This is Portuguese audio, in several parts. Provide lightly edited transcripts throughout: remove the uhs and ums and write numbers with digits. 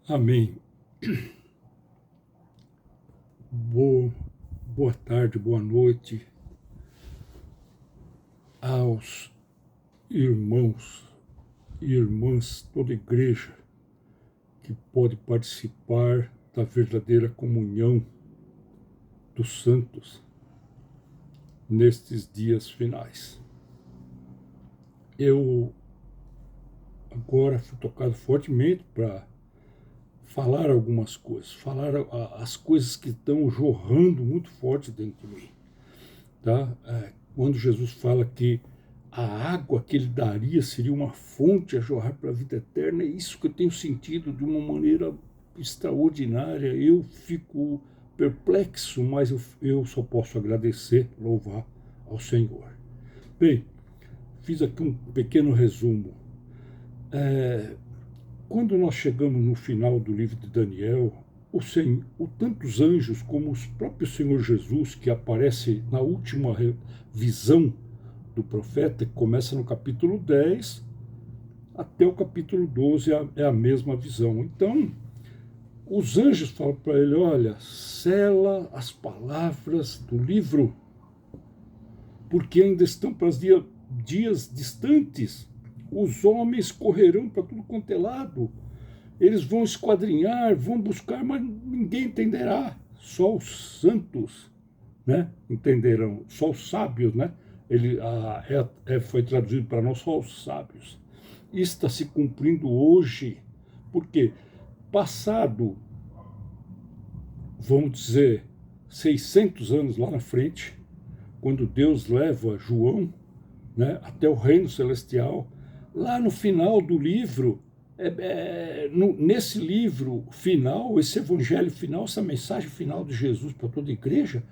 Amém. Boa tarde, boa noite aos irmãos e irmãs, toda igreja que pode participar da verdadeira comunhão dos santos nestes dias finais. Eu agora fui tocado fortemente para falar algumas coisas, falar as coisas que estão jorrando muito forte dentro de mim. Tá? Quando Jesus fala que a água que ele daria seria uma fonte a jorrar para a vida eterna, é isso que eu tenho sentido de uma maneira extraordinária. Eu fico perplexo, mas eu só posso agradecer, louvar ao Senhor. Bem, fiz aqui um pequeno resumo. Quando nós chegamos no final do livro de Daniel, tantos anjos como o próprio Senhor Jesus, que aparece na última visão do profeta, que começa no capítulo 10, até o capítulo 12 é a mesma visão. Então, os anjos falam para ele, olha, sela as palavras do livro, porque ainda estão para os dias distantes. Os homens correrão para tudo quanto é lado. Eles vão esquadrinhar, vão buscar, mas ninguém entenderá. Só os santos, né, entenderão. Só os sábios, né? Foi traduzido para nós só os sábios. Isso está se cumprindo hoje, porque passado, vamos dizer, 600 anos lá na frente, quando Deus leva João, né, até o reino celestial, lá no final do livro, nesse livro final, esse evangelho final, essa mensagem final de Jesus para toda a igreja,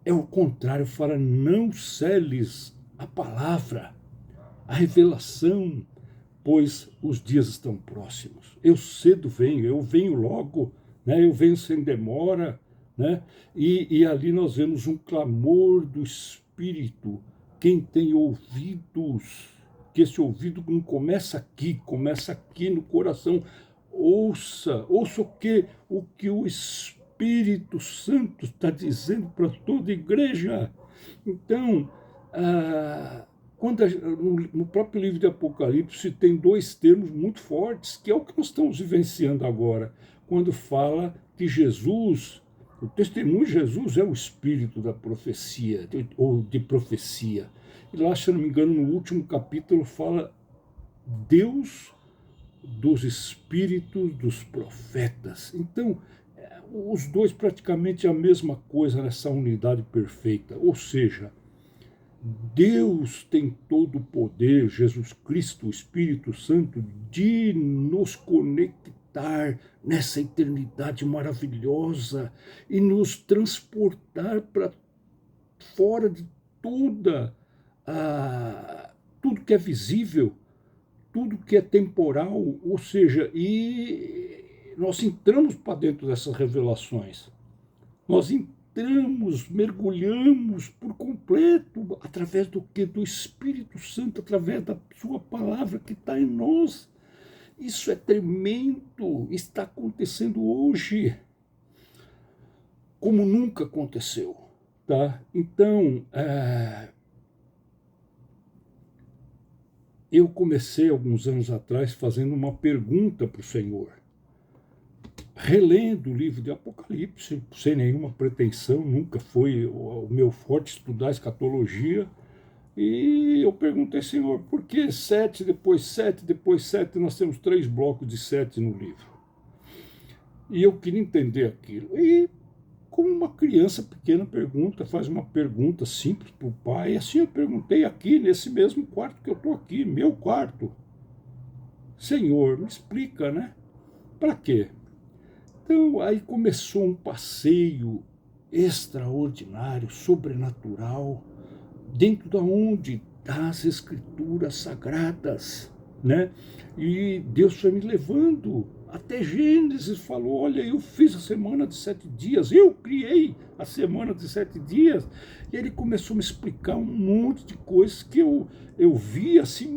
é o contrário, fala, não seles a palavra, a revelação, pois os dias estão próximos. Eu cedo venho, eu venho logo, né? Eu venho sem demora, né? E ali nós vemos um clamor do Espírito. Quem tem ouvidos, que esse ouvido não começa aqui no coração. Ouça o que o Espírito Santo está dizendo para toda a igreja. Então, no próprio livro de Apocalipse tem dois termos muito fortes, que é o que nós estamos vivenciando agora, quando fala que Jesus, o testemunho de Jesus é o espírito da profecia, ou de profecia. E lá, se eu não me engano, no último capítulo fala Deus dos espíritos dos profetas. Então, os dois praticamente a mesma coisa nessa unidade perfeita, ou seja, Deus tem todo o poder, Jesus Cristo, o Espírito Santo, de nos conectar nessa eternidade maravilhosa e nos transportar para fora de tudo que é visível, tudo que é temporal, ou seja, e nós entramos para dentro dessas revelações. Nós entramos, mergulhamos por completo, através do quê? Do Espírito Santo, através da sua palavra que está em nós. Isso é tremendo, está acontecendo hoje, como nunca aconteceu. Tá? Então, eu comecei alguns anos atrás fazendo uma pergunta para o Senhor, relendo o livro de Apocalipse, sem nenhuma pretensão, nunca foi o meu forte estudar escatologia, e eu perguntei, Senhor, por que 7, depois 7, depois 7, nós temos 3 blocos de 7 no livro? E eu queria entender aquilo. E como uma criança pequena faz uma pergunta simples para o pai, assim eu perguntei aqui, nesse mesmo quarto que eu estou aqui, meu quarto. Senhor, me explica, né? Para quê? Então, aí começou um passeio extraordinário, sobrenatural, dentro da onde? Das Escrituras Sagradas, né? E Deus foi me levando até Gênesis, falou, olha, eu fiz a semana de 7 dias, eu criei a semana de 7 dias, e ele começou a me explicar um monte de coisas que eu vi assim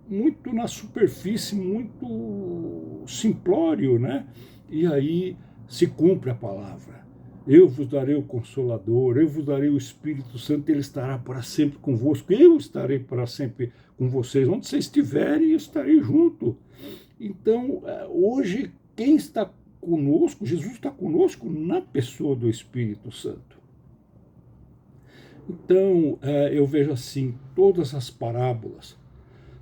muito na superfície, muito simplório, né? E aí se cumpre a palavra. Eu vos darei o Consolador, eu vos darei o Espírito Santo, ele estará para sempre convosco, eu estarei para sempre com vocês. Onde vocês estiverem, eu estarei junto. Então, hoje, quem está conosco, Jesus está conosco na pessoa do Espírito Santo. Então, eu vejo assim, todas as parábolas,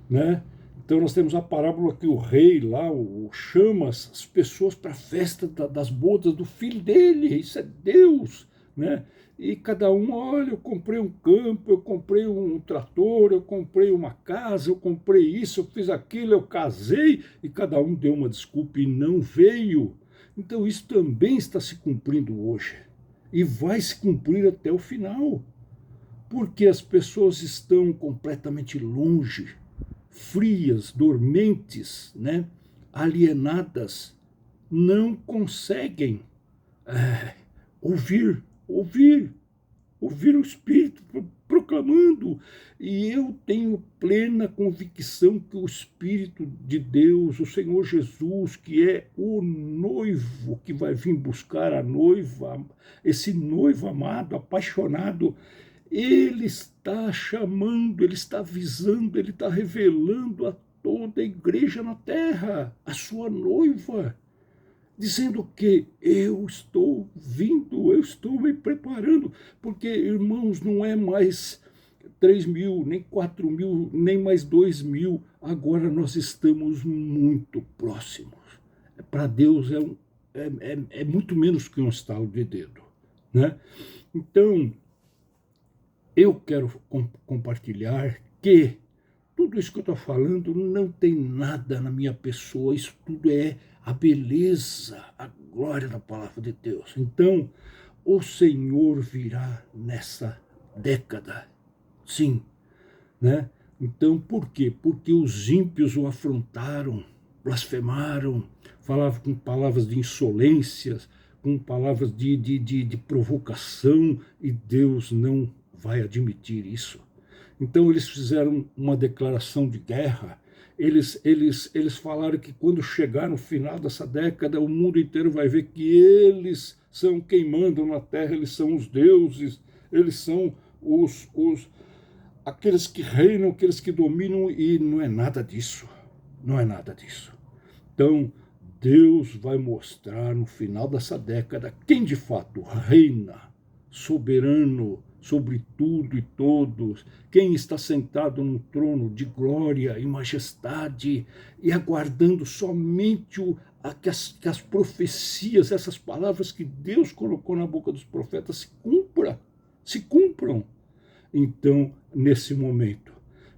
né? Então nós temos a parábola que o rei lá chama as pessoas para a festa das bodas do filho dele, isso é Deus, né? E cada um, olha, eu comprei um campo, eu comprei um trator, eu comprei uma casa, eu comprei isso, eu fiz aquilo, eu casei, e cada um deu uma desculpa e não veio. Então isso também está se cumprindo hoje, e vai se cumprir até o final, porque as pessoas estão completamente longe, frias, dormentes, né? Alienadas, não conseguem ouvir o Espírito proclamando. E eu tenho plena convicção que o Espírito de Deus, o Senhor Jesus, que é o noivo que vai vir buscar a noiva, esse noivo amado, apaixonado, ele está chamando, ele está avisando, ele está revelando a toda a igreja na terra, a sua noiva, dizendo que eu estou vindo, eu estou me preparando, porque, irmãos, não é mais 3.000, nem 4.000, nem mais 2.000, agora nós estamos muito próximos. Para Deus é muito menos que um estalo de dedo, né? Então, eu quero compartilhar que tudo isso que eu estou falando não tem nada na minha pessoa, isso tudo é a beleza, a glória da palavra de Deus. Então, o Senhor virá nessa década, sim, né? Então, por quê? Porque os ímpios o afrontaram, blasfemaram, falavam com palavras de insolências, com palavras de provocação, e Deus não vai admitir isso. Então eles fizeram uma declaração de guerra, eles falaram que quando chegar no final dessa década, o mundo inteiro vai ver que eles são quem mandam na terra, eles são os deuses, eles são aqueles que reinam, aqueles que dominam, e não é nada disso, não é nada disso. Então, Deus vai mostrar no final dessa década quem de fato reina, soberano sobre tudo e todos, quem está sentado num trono de glória e majestade e aguardando somente que as profecias, essas palavras que Deus colocou na boca dos profetas se cumpram. Então, nesse momento,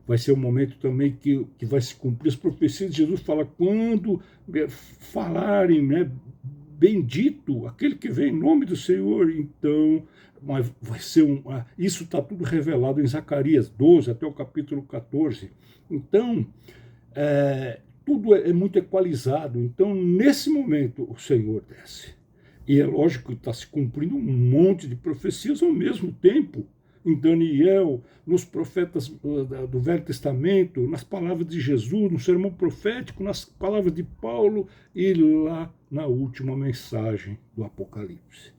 vai ser um momento também que vai se cumprir as profecias de Jesus. Fala, quando falarem, né, bendito aquele que vem em nome do Senhor, então vai ser isso está tudo revelado em Zacarias 12 até o capítulo 14. Então, tudo é muito equalizado. Então, nesse momento, o Senhor desce. E é lógico que está se cumprindo um monte de profecias ao mesmo tempo. Em Daniel, nos profetas do Velho Testamento, nas palavras de Jesus, no sermão profético, nas palavras de Paulo e lá na última mensagem do Apocalipse.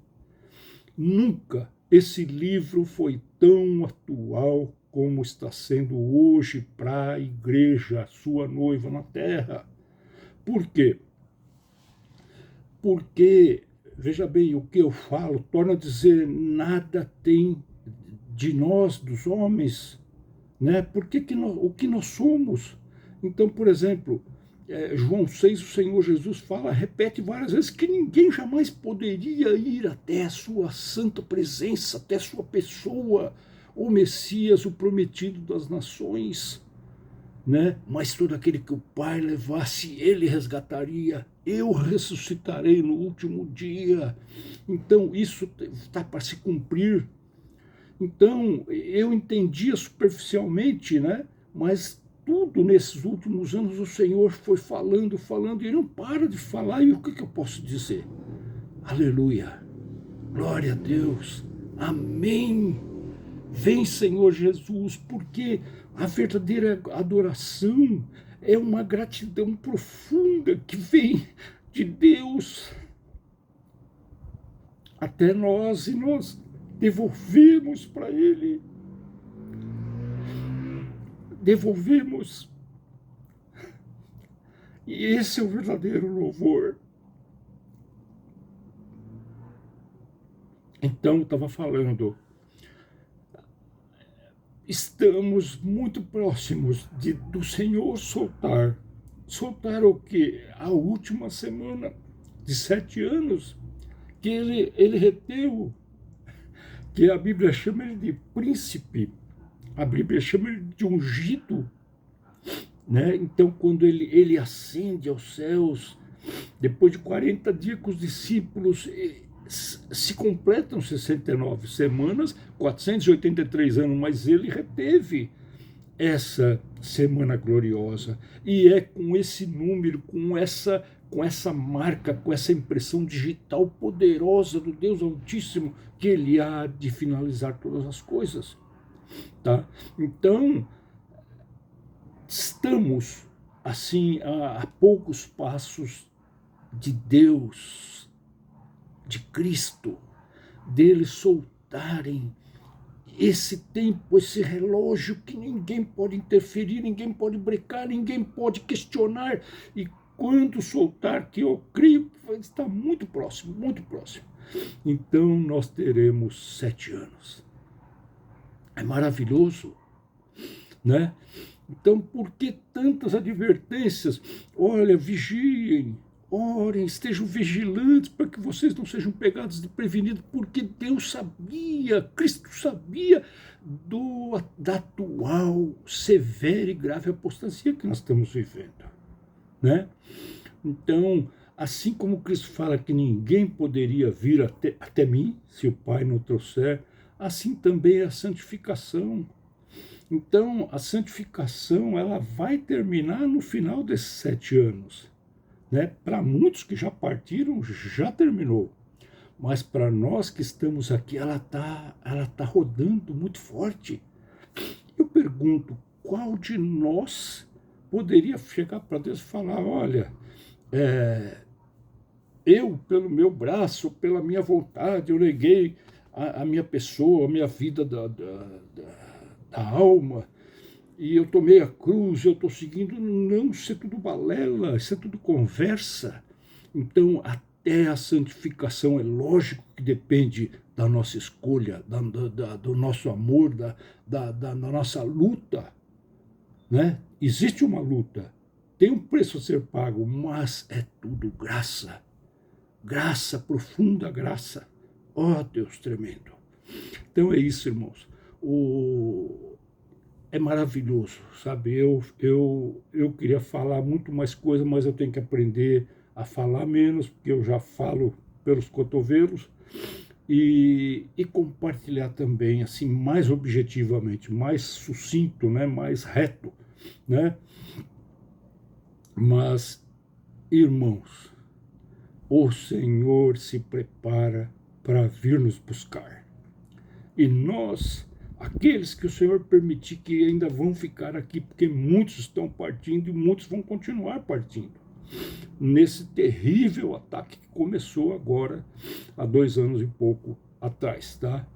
Nunca esse livro foi tão atual como está sendo hoje para a igreja, sua noiva na terra. Por quê? Porque, veja bem, o que eu falo, torna a dizer, nada tem de nós, dos homens, né? Porque o que nós somos. Então, por exemplo, João 6, o Senhor Jesus repete várias vezes que ninguém jamais poderia ir até a sua santa presença, até a sua pessoa, o Messias, o prometido das nações, né? Mas todo aquele que o Pai levasse, ele resgataria. Eu ressuscitarei no último dia. Então, isso está para se cumprir. Então, eu entendia superficialmente, né? Mas tudo nesses últimos anos o Senhor foi falando, e não para de falar. E o que eu posso dizer? Aleluia, glória a Deus, amém. Vem, Senhor Jesus, porque a verdadeira adoração é uma gratidão profunda que vem de Deus até nós, e nós devolvemos para Ele, devolvemos. E esse é o verdadeiro louvor. Então, eu estava falando, estamos muito próximos do Senhor soltar. Soltar o quê? A última semana de 7 anos, que ele reteu, que a Bíblia chama ele de príncipe, a Bíblia chama ele de ungido, né? Então, quando ele ascende aos céus, depois de 40 dias com os discípulos, se completam 69 semanas, 483 anos, mas ele reteve essa semana gloriosa. E é com esse número, com essa marca, com essa impressão digital poderosa do Deus Altíssimo, que ele há de finalizar todas as coisas. Tá? Então, estamos assim a poucos passos de Deus, de Cristo, deles soltarem esse tempo, esse relógio que ninguém pode interferir, ninguém pode brecar, ninguém pode questionar. E quando soltar, que eu creio que vai estar muito próximo, muito próximo. Então nós teremos 7 anos. É maravilhoso, né? Então, por que tantas advertências? Olha, vigiem, orem, estejam vigilantes para que vocês não sejam pegados desprevenidos, porque Deus sabia, Cristo sabia da atual severa e grave apostasia que nós estamos vivendo, né? Então, assim como Cristo fala que ninguém poderia vir até mim, se o Pai não trouxer, assim também é a santificação. Então, a santificação ela vai terminar no final desses 7 anos. Né? Para muitos que já partiram, já terminou. Mas para nós que estamos aqui, ela tá rodando muito forte. Eu pergunto, qual de nós poderia chegar para Deus e falar, olha, eu, pelo meu braço, pela minha vontade, eu neguei a minha pessoa, a minha vida da alma, e eu tomei a cruz, eu estou seguindo. Não, isso é tudo balela, isso é tudo conversa. Então, até a santificação, é lógico que depende da nossa escolha, do nosso amor, da nossa luta, né? Existe uma luta, tem um preço a ser pago, mas é tudo graça. Graça, profunda graça. Ó Deus tremendo. Então é isso, irmãos. É maravilhoso, sabe? Eu queria falar muito mais coisa, mas eu tenho que aprender a falar menos, porque eu já falo pelos cotovelos, e compartilhar também, assim, mais objetivamente, mais sucinto, né? Mais reto, né? Mas, irmãos, o Senhor se prepara para vir nos buscar. E nós, aqueles que o Senhor permitir que ainda vão ficar aqui, porque muitos estão partindo e muitos vão continuar partindo, nesse terrível ataque que começou agora, há 2 anos e pouco atrás, tá?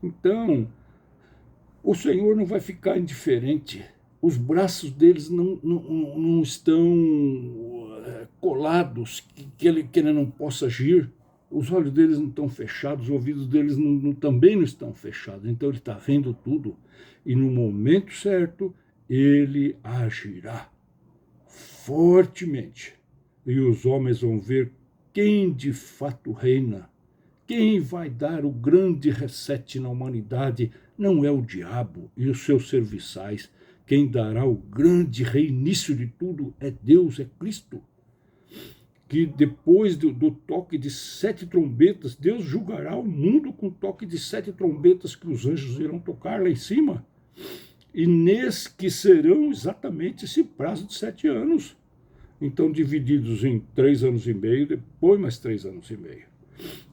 Então, o Senhor não vai ficar indiferente. Os braços deles não estão colados, que ele não possa agir. Os olhos deles não estão fechados, os ouvidos deles também não estão fechados. Então ele está vendo tudo. E no momento certo, ele agirá fortemente. E os homens vão ver quem de fato reina. Quem vai dar o grande reset na humanidade não é o diabo e os seus serviçais. Quem dará o grande reinício de tudo é Deus, é Cristo. Que depois do toque de 7 trombetas, Deus julgará o mundo com o toque de 7 trombetas que os anjos irão tocar lá em cima. E nesse que serão exatamente esse prazo de 7 anos. Então, divididos em 3 anos e meio, depois mais 3 anos e meio.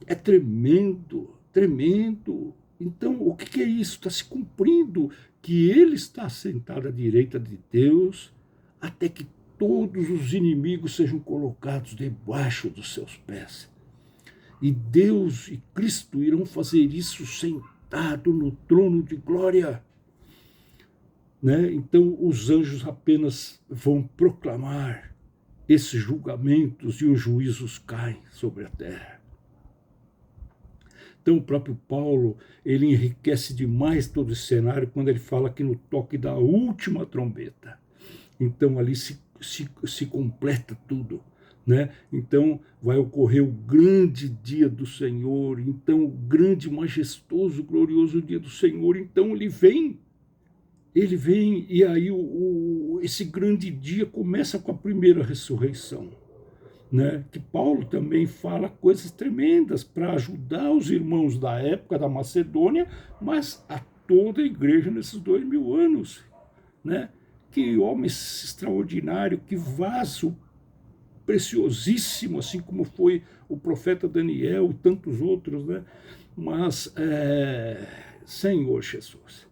É tremendo, tremendo. Então, o que é isso? Está se cumprindo que ele está sentado à direita de Deus, até que todos os inimigos sejam colocados debaixo dos seus pés. E Deus e Cristo irão fazer isso sentado no trono de glória. Né? Então os anjos apenas vão proclamar esses julgamentos e os juízos caem sobre a terra. Então o próprio Paulo, ele enriquece demais todo esse cenário quando ele fala que no toque da última trombeta. Então ali se completa tudo. Né? Então vai ocorrer o grande dia do Senhor, então o grande, majestoso, glorioso dia do Senhor. Então ele vem e aí esse grande dia começa com a primeira ressurreição. Né? Que Paulo também fala coisas tremendas para ajudar os irmãos da época da Macedônia, mas a toda a igreja nesses 2000 anos. Né? Que homem extraordinário, que vaso preciosíssimo, assim como foi o profeta Daniel e tantos outros, né? Mas, Senhor Jesus,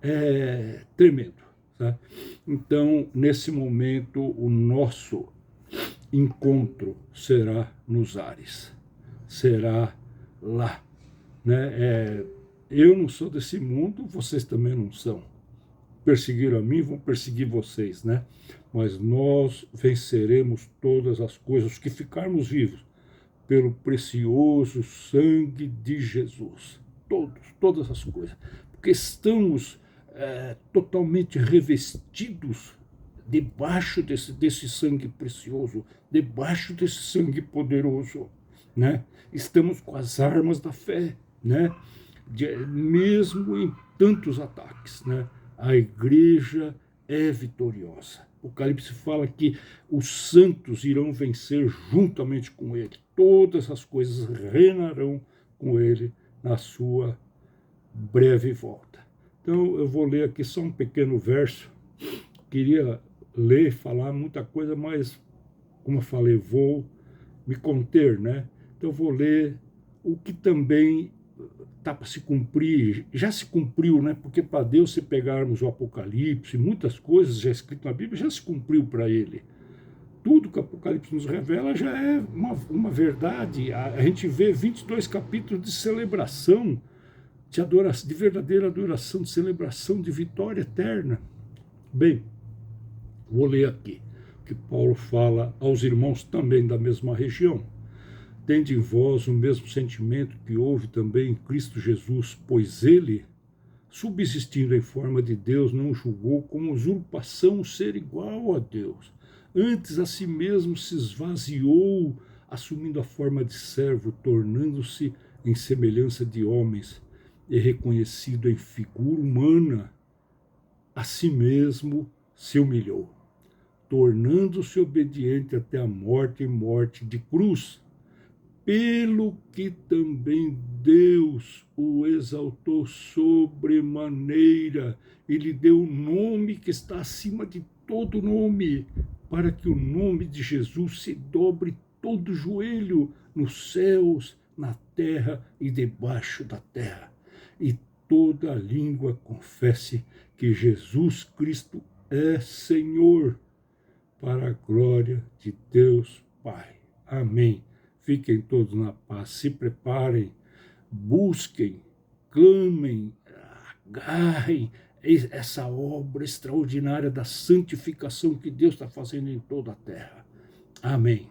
é tremendo. Tá? Então, nesse momento, o nosso encontro será nos ares, será lá. Né? Eu não sou desse mundo, vocês também não são. Perseguiram a mim, vão perseguir vocês, né? Mas nós venceremos todas as coisas, os que ficarmos vivos, pelo precioso sangue de Jesus. Todas as coisas. Porque estamos totalmente revestidos debaixo desse sangue precioso, debaixo desse sangue poderoso, né? Estamos com as armas da fé, né? Mesmo em tantos ataques, né? A igreja é vitoriosa. O Apocalipse fala que os santos irão vencer juntamente com ele. Todas as coisas reinarão com ele na sua breve volta. Então eu vou ler aqui só um pequeno verso. Queria ler, falar muita coisa, mas, como eu falei, vou me conter, né? Então eu vou ler o que também está para se cumprir, já se cumpriu, né? Porque para Deus, se pegarmos o Apocalipse, muitas coisas já escritas na Bíblia, já se cumpriu para ele. Tudo que o Apocalipse nos revela já é uma verdade. A gente vê 22 capítulos de celebração, de adoração, de verdadeira adoração, de celebração, de vitória eterna. Bem, vou ler aqui o que Paulo fala aos irmãos também da mesma região. Tende em vós o mesmo sentimento que houve também em Cristo Jesus, pois ele, subsistindo em forma de Deus, não julgou como usurpação ser igual a Deus. Antes a si mesmo se esvaziou, assumindo a forma de servo, tornando-se em semelhança de homens, e reconhecido em figura humana, a si mesmo se humilhou, tornando-se obediente até a morte e morte de cruz, pelo que também Deus o exaltou sobremaneira e lhe deu o nome que está acima de todo nome, para que o nome de Jesus se dobre todo joelho nos céus, na terra e debaixo da terra, e toda língua confesse que Jesus Cristo é Senhor, para a glória de Deus Pai. Amém. Fiquem todos na paz, se preparem, busquem, clamem, agarrem essa obra extraordinária da santificação que Deus está fazendo em toda a terra. Amém.